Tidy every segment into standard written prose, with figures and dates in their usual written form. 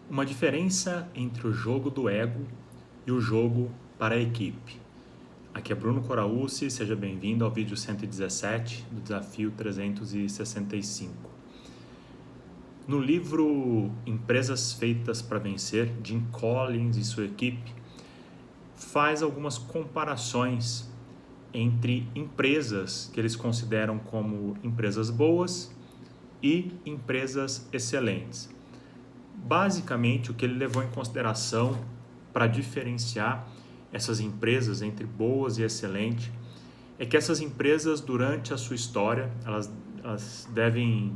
Uma diferença entre o jogo do ego e o jogo para a equipe. Aqui é Bruno Coraúci, seja bem-vindo ao vídeo 117 do Desafio 365. No livro Empresas Feitas para Vencer, Jim Collins e sua equipe faz algumas comparações entre empresas que eles consideram como empresas boas e empresas excelentes. Basicamente, o que ele levou em consideração para diferenciar essas empresas entre boas e excelentes é que essas empresas, durante a sua história, elas devem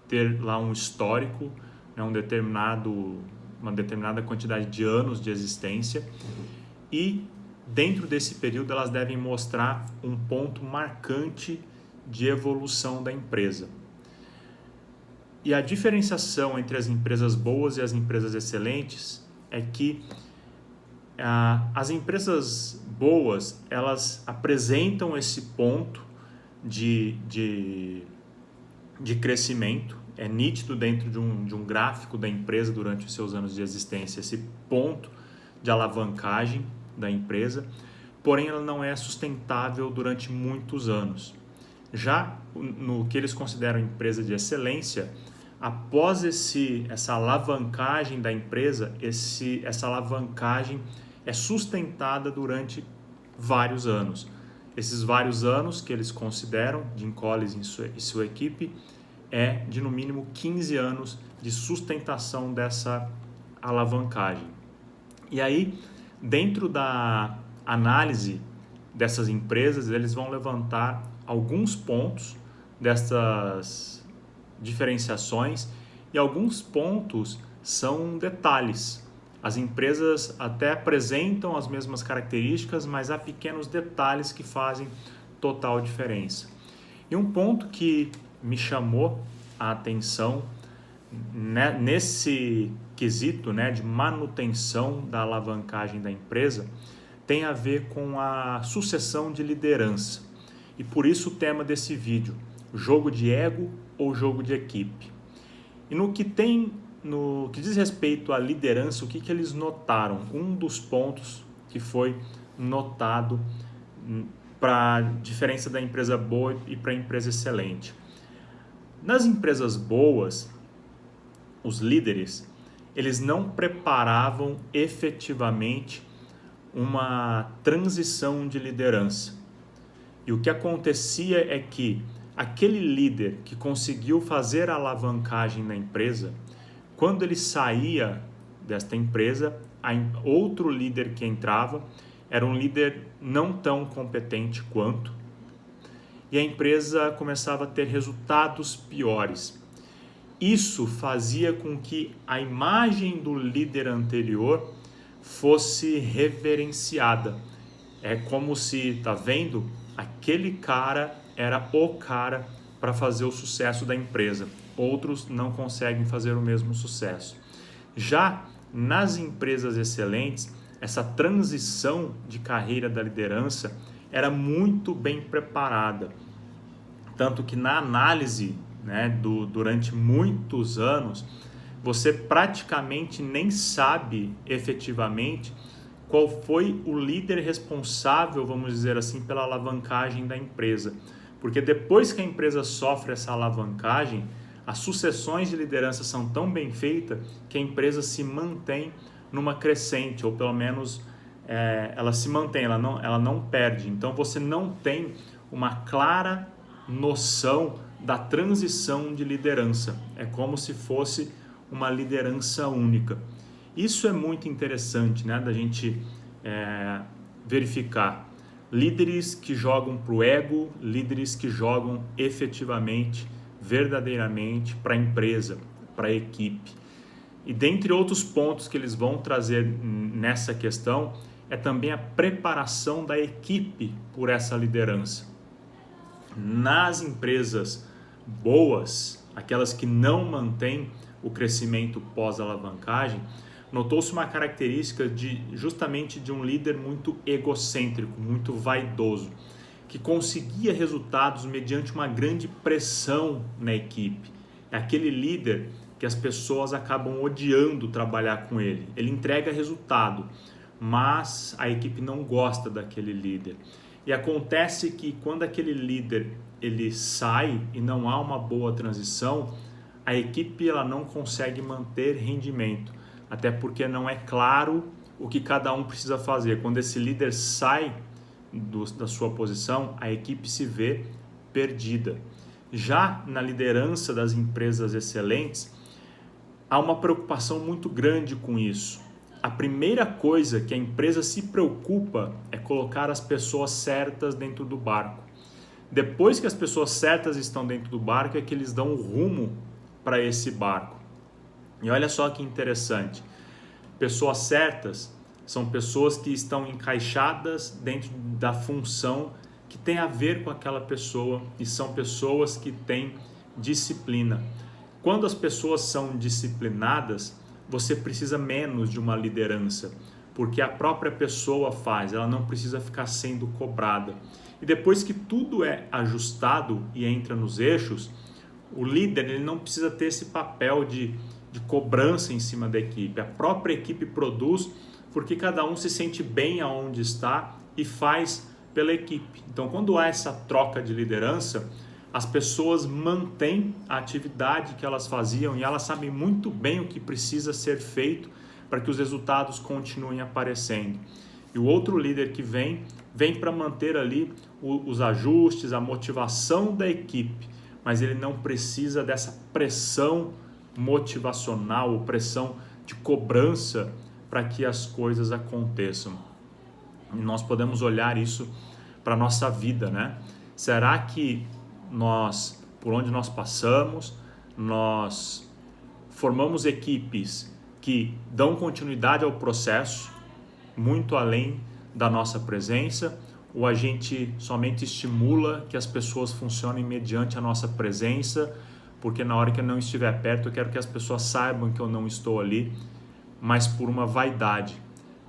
ter lá um histórico, né, uma determinada quantidade de anos de existência, e dentro desse período elas devem mostrar um ponto marcante de evolução da empresa. E a diferenciação entre as empresas boas e as empresas excelentes é que as empresas boas, elas apresentam esse ponto de crescimento, é nítido dentro de um gráfico da empresa durante os seus anos de existência, esse ponto de alavancagem da empresa, porém ela não é sustentável durante muitos anos. Já no que eles consideram empresa de excelência, após essa alavancagem da empresa, essa alavancagem é sustentada durante vários anos. Esses vários anos que eles consideram, Jim Collins e sua equipe, é de no mínimo 15 anos de sustentação dessa alavancagem. E aí, dentro da análise dessas empresas, eles vão levantar alguns pontos dessas diferenciações, e alguns pontos são detalhes. As empresas até apresentam as mesmas características, mas há pequenos detalhes que fazem total diferença. E um ponto que me chamou a atenção nesse quesito, né, de manutenção da alavancagem da empresa tem a ver com a sucessão de liderança. E por isso o tema desse vídeo, jogo de ego ou jogo de equipe. E no que diz respeito à liderança, o que eles notaram? Um dos pontos que foi notado para a diferença da empresa boa e para a empresa excelente. Nas empresas boas, os líderes, eles não preparavam efetivamente uma transição de liderança. E o que acontecia é que aquele líder que conseguiu fazer a alavancagem na empresa, quando ele saía desta empresa, outro líder que entrava era um líder não tão competente quanto, e a empresa começava a ter resultados piores. Isso fazia com que a imagem do líder anterior fosse reverenciada. É como se, tá vendo? Aquele cara era o cara para fazer o sucesso da empresa. Outros não conseguem fazer o mesmo sucesso. Já nas empresas excelentes, essa transição de carreira da liderança era muito bem preparada. Tanto que na análise, né, durante muitos anos, você praticamente nem sabe efetivamente qual foi o líder responsável, vamos dizer assim, pela alavancagem da empresa. Porque depois que a empresa sofre essa alavancagem, as sucessões de liderança são tão bem feitas que a empresa se mantém numa crescente, ou pelo menos ela se mantém, ela não perde. Então você não tem uma clara noção da transição de liderança. É como se fosse uma liderança única. Isso é muito interessante, né, da gente verificar. Líderes que jogam para o ego, líderes que jogam efetivamente, verdadeiramente para a empresa, para a equipe. E dentre outros pontos que eles vão trazer nessa questão, é também a preparação da equipe por essa liderança. Nas empresas boas, aquelas que não mantêm o crescimento pós-alavancagem, notou-se uma característica justamente de um líder muito egocêntrico, muito vaidoso, que conseguia resultados mediante uma grande pressão na equipe. É aquele líder que as pessoas acabam odiando trabalhar com ele. Ele entrega resultado, mas a equipe não gosta daquele líder. E acontece que quando aquele líder ele sai e não há uma boa transição, a equipe ela não consegue manter rendimento, até porque não é claro o que cada um precisa fazer. Quando esse líder sai da sua posição, a equipe se vê perdida. Já na liderança das empresas excelentes, há uma preocupação muito grande com isso. A primeira coisa que a empresa se preocupa é colocar as pessoas certas dentro do barco. Depois que as pessoas certas estão dentro do barco, é que eles dão o rumo para esse barco. E olha só que interessante. Pessoas certas são pessoas que estão encaixadas dentro da função que tem a ver com aquela pessoa e são pessoas que têm disciplina. Quando as pessoas são disciplinadas, você precisa menos de uma liderança, porque a própria pessoa faz, ela não precisa ficar sendo cobrada. E depois que tudo é ajustado e entra nos eixos, o líder ele não precisa ter esse papel de cobrança em cima da equipe. A própria equipe produz porque cada um se sente bem aonde está e faz pela equipe. Então, quando há essa troca de liderança, as pessoas mantêm a atividade que elas faziam e elas sabem muito bem o que precisa ser feito para que os resultados continuem aparecendo. E o outro líder que vem para manter ali os ajustes, a motivação da equipe, mas ele não precisa dessa pressão motivacional, ou pressão de cobrança para que as coisas aconteçam. E nós podemos olhar isso para a nossa vida, né? Será que nós, por onde nós passamos, nós formamos equipes que dão continuidade ao processo, muito além da nossa presença, ou a gente somente estimula que as pessoas funcionem mediante a nossa presença, porque na hora que eu não estiver perto, eu quero que as pessoas saibam que eu não estou ali, mas por uma vaidade,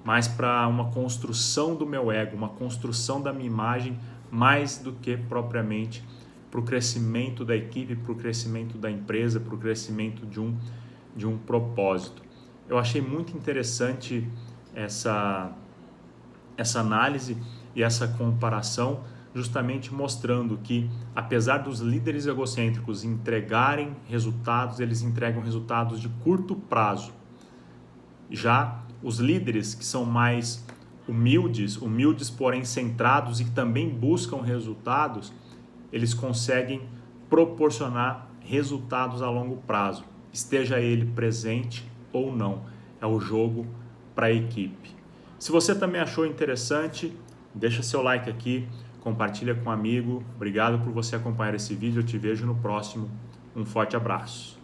mais para uma construção do meu ego, uma construção da minha imagem, mais do que propriamente para o crescimento da equipe, para o crescimento da empresa, para o crescimento de um propósito. Eu achei muito interessante essa análise e essa comparação, justamente mostrando que, apesar dos líderes egocêntricos entregarem resultados, eles entregam resultados de curto prazo. Já os líderes que são mais humildes, porém centrados e também buscam resultados, eles conseguem proporcionar resultados a longo prazo, esteja ele presente ou não. É o jogo para a equipe. Se você também achou interessante, deixa seu like aqui, compartilha com um amigo. Obrigado por você acompanhar esse vídeo, eu te vejo no próximo. Um forte abraço.